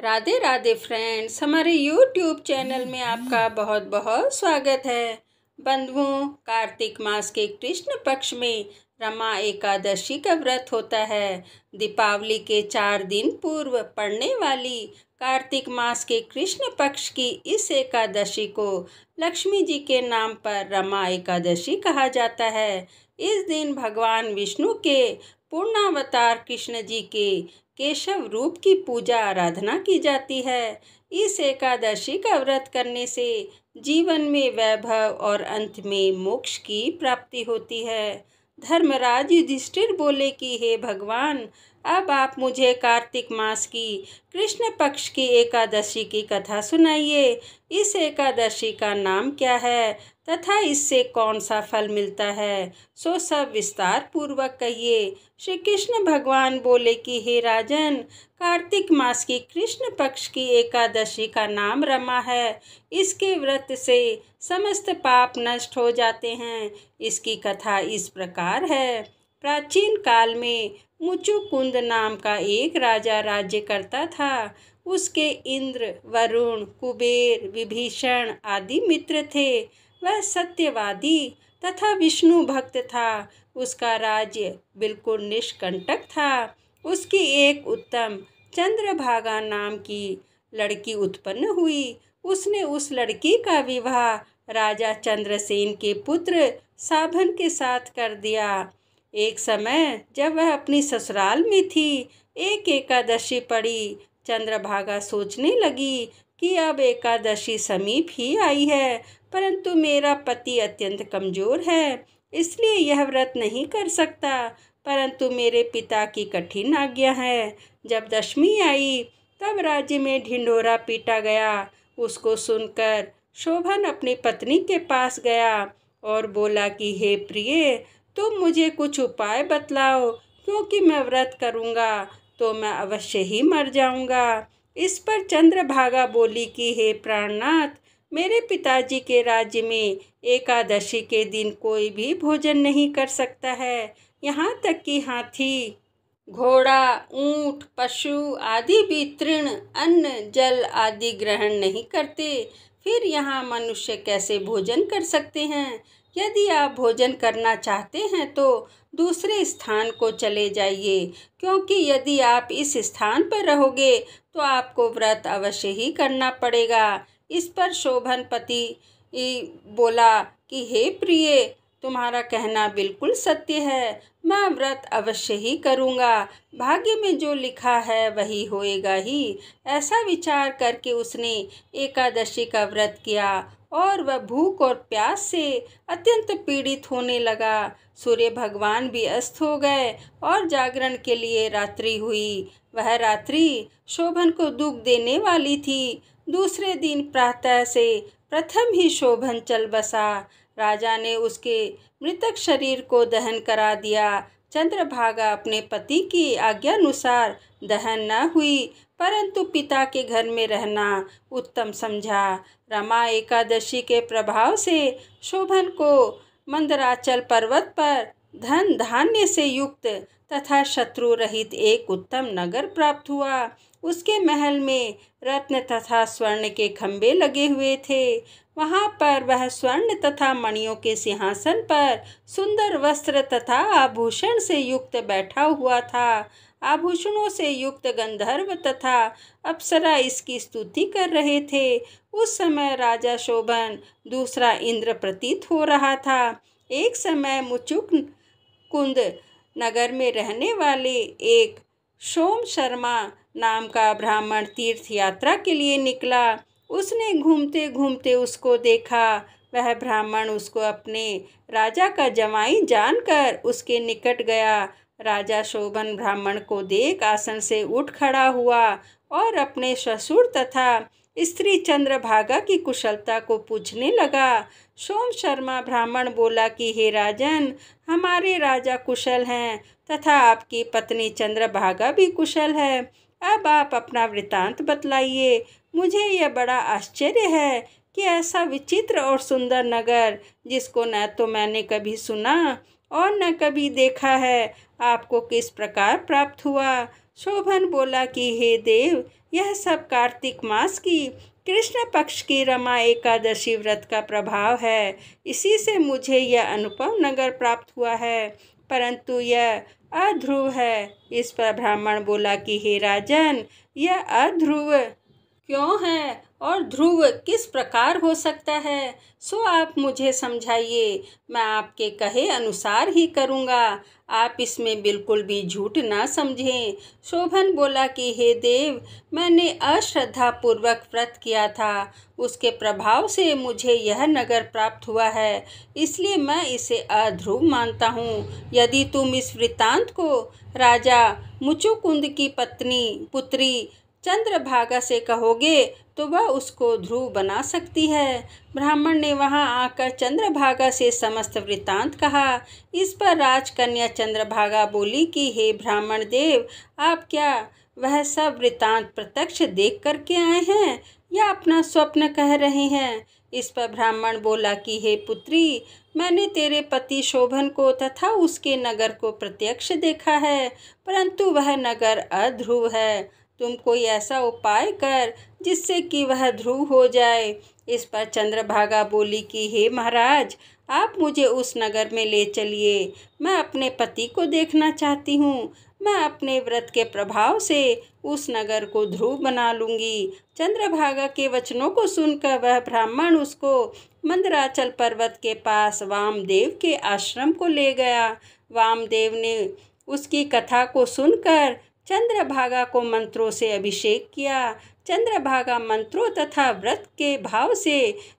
Radhe Radhe friends, हमारे YouTube channel में आपका बहुत बहुत स्वागत है। बंधुओं, कार्तिक मास के कृष्ण पक्ष में रमा एकादशी का व्रत होता है। दीपावली के 4 दिन पूर्व पड़ने वाली कार्तिक मास के कृष्ण पक्ष की इस एकादशी को लक्ष्मी जी के नाम पर रमा एकादशी कहा जाता है। इस दिन भगवान विष्णु के पूर्णावतार कृष्ण जी के केशव रूप की पूजा आराधना की जाती है। इस एकादशी का व्रत करने से जीवन में वैभव और अंत में मोक्ष की प्राप्ति होती है। धर्मराज युधिष्ठिर बोले कि हे भगवान, अब आप मुझे कार्तिक मास की कृष्ण पक्ष की एकादशी की कथा सुनाइए। इस एकादशी का नाम क्या है तथा इससे कौन सा फल मिलता है, सो सब विस्तार पूर्वक कहिए। श्री कृष्ण भगवान बोले कि हे राजन, कार्तिक मास की कृष्ण पक्ष की एकादशी का नाम रमा है। इसके व्रत से समस्त पाप नष्ट हो जाते हैं। इसकी कथा इस प्रकार है। प्राचीन काल में मुचुकुंद नाम का एक राजा राज्य करता था। उसके इंद्र, वरुण, कुबेर, विभीषण आदि मित्र थे। वह सत्यवादी तथा विष्णु भक्त था। उसका राज्य बिल्कुल निष्कंटक था। उसकी एक उत्तम चंद्रभागा नाम की लड़की उत्पन्न हुई। उसने उस लड़की का विवाह राजा चंद्रसेन के पुत्र साभन के साथ कर दिया। एक समय जब वह अपनी ससुराल में थी, एक एकादशी पड़ी। चंद्रभागा सोचने लगी कि अब एकादशी समीप ही आई है, परंतु मेरा पति अत्यंत कमजोर है, इसलिए यह व्रत नहीं कर सकता। परंतु मेरे पिता की कठिन आज्ञा है। जब दशमी आई तब राज्य में ढिंढोरा पीटा गया। उसको सुनकर शोभन अपनी पत्नी के पास गया और बोला कि हे प्रिय, तुम मुझे कुछ उपाय बतलाओ, क्योंकि मैं व्रत करूँगा तो मैं अवश्य ही मर जाऊँगा। इस पर चंद्रभागा बोली कि हे प्राणनाथ, मेरे पिताजी के राज्य में एकादशी के दिन कोई भी भोजन नहीं कर सकता है। यहाँ तक कि हाथी, घोड़ा, ऊंट, पशु आदि भी तृण, अन्न, जल आदि ग्रहण नहीं करते। फिर यहाँ मनुष्य कैसे भोजन कर सकते हैं? यदि आप भोजन करना चाहते हैं तो दूसरे स्थान को चले जाइए, क्योंकि यदि आप इस स्थान पर रहोगे तो आपको व्रत अवश्य ही करना पड़ेगा। इस पर शोभन पति बोला कि हे प्रिय, तुम्हारा कहना बिल्कुल सत्य है। मैं व्रत अवश्य ही करूँगा। भाग्य में जो लिखा है वही होएगा ही। ऐसा विचार करके उसने एकादशी का व्रत किया और वह भूख और प्यास से अत्यंत पीड़ित होने लगा। सूर्य भगवान भी अस्त हो गए और जागरण के लिए रात्रि हुई। वह रात्रि शोभन को दुख देने वाली थी। दूसरे दिन प्रातः से प्रथम ही शोभन चल बसा। राजा ने उसके मृतक शरीर को दहन करा दिया। चंद्रभागा अपने पति की आज्ञानुसार दहन न हुई, परंतु पिता के घर में रहना उत्तम समझा। रमा एकादशी के प्रभाव से शोभन को मंदराचल पर्वत पर धन धान्य से युक्त तथा शत्रु रहित एक उत्तम नगर प्राप्त हुआ। उसके महल में रत्न तथा स्वर्ण के खंभे लगे हुए थे। वहाँ पर वह स्वर्ण तथा मणियों के सिंहासन पर सुंदर वस्त्र तथा आभूषण से युक्त बैठा हुआ था। आभूषणों से युक्त गंधर्व तथा अप्सरा इसकी स्तुति कर रहे थे। उस समय राजा शोभन दूसरा इंद्र प्रतीत हो रहा था। एक समय मुचुकुंद नगर में रहने वाले एक सोम शर्मा नाम का ब्राह्मण तीर्थ यात्रा के लिए निकला। उसने घूमते घूमते उसको देखा। वह ब्राह्मण उसको अपने राजा का जमाई जानकर उसके निकट गया। राजा शोभन ब्राह्मण को देख आसन से उठ खड़ा हुआ और अपने ससुर तथा स्त्री चंद्रभागा की कुशलता को पूछने लगा। सोम शर्मा ब्राह्मण बोला कि हे राजन, हमारे राजा कुशल हैं तथा आपकी पत्नी चंद्रभागा भी कुशल है। अब आप अपना वृतांत बतलाइए। मुझे यह बड़ा आश्चर्य है कि ऐसा विचित्र और सुंदर नगर, जिसको न तो मैंने कभी सुना और न कभी देखा है, आपको किस प्रकार प्राप्त हुआ। शोभन बोला कि हे देव, यह सब कार्तिक मास की कृष्ण पक्ष की रमा एकादशी व्रत का प्रभाव है। इसी से मुझे यह अनुपम नगर प्राप्त हुआ है, परंतु यह अध्रुव है। इस पर ब्राह्मण बोला कि हे राजन, यह अध्रुव क्यों है और ध्रुव किस प्रकार हो सकता है, सो आप मुझे समझाइए। मैं आपके कहे अनुसार ही करूँगा, आप इसमें बिल्कुल भी झूठ ना समझें। शोभन बोला कि हे देव, मैंने अश्रद्धापूर्वक व्रत किया था, उसके प्रभाव से मुझे यह नगर प्राप्त हुआ है, इसलिए मैं इसे अध्रुव मानता हूँ। यदि तुम इस वृत्तांत को राजा मुचुकुंद की पुत्री चंद्रभागा से कहोगे तो वह उसको ध्रुव बना सकती है। ब्राह्मण ने वहां आकर चंद्रभागा से समस्त वृत्तांत कहा। इस पर राजकन्या चंद्रभागा बोली कि हे ब्राह्मण देव, आप क्या वह सब वृत्तांत प्रत्यक्ष देख करके आए हैं या अपना स्वप्न कह रहे हैं? इस पर ब्राह्मण बोला कि हे पुत्री, मैंने तेरे पति शोभन को तथा उसके नगर को प्रत्यक्ष देखा है, परंतु वह नगर अध्रुव है। तुम कोई ऐसा उपाय कर जिससे कि वह ध्रुव हो जाए। इस पर चंद्रभागा बोली कि हे महाराज, आप मुझे उस नगर में ले चलिए, मैं अपने पति को देखना चाहती हूँ। मैं अपने व्रत के प्रभाव से उस नगर को ध्रुव बना लूँगी। चंद्रभागा के वचनों को सुनकर वह ब्राह्मण उसको मंदराचल पर्वत के पास वामदेव के आश्रम को ले गया। वामदेव ने उसकी कथा को सुनकर चंद्रभागा को मंत्रों से अभिषेक किया। चंद्रभागा मंत्रों तथा व्रत के भाव से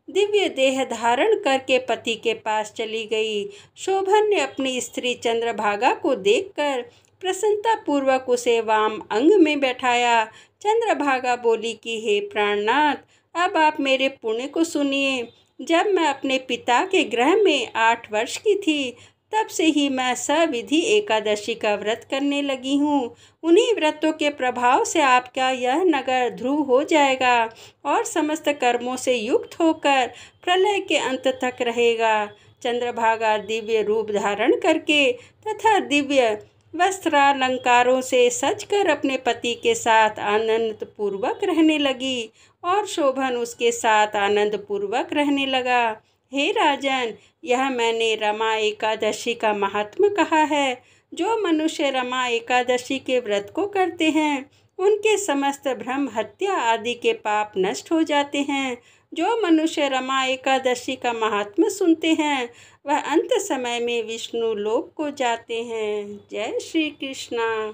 दिव्य देह धारण करके पति के पास चली गई। शोभन ने अपनी स्त्री चंद्रभागा को देखकर प्रसन्नता पूर्वक उसे वाम अंग में बैठाया। चंद्रभागा बोली कि हे प्राणनाथ, अब आप मेरे पुण्य को सुनिए। जब मैं अपने पिता के गृह में 8 वर्ष की थी, तब से ही मैं सविधि एकादशी का व्रत करने लगी हूँ। उन्हीं व्रतों के प्रभाव से आपका यह नगर ध्रुव हो जाएगा और समस्त कर्मों से युक्त होकर प्रलय के अंत तक रहेगा। चंद्रभागा दिव्य रूप धारण करके तथा दिव्य वस्त्रालंकारों से सजकर अपने पति के साथ आनंद पूर्वक रहने लगी और शोभन उसके साथ आनंद पूर्वक रहने लगा। हे राजन, यह मैंने रमा एकादशी का महात्म्य कहा है। जो मनुष्य रमा एकादशी के व्रत को करते हैं, उनके समस्त भ्रम, हत्या आदि के पाप नष्ट हो जाते हैं। जो मनुष्य रमा एकादशी का महात्म्य सुनते हैं, वह अंत समय में विष्णु लोक को जाते हैं। जय श्री कृष्णा।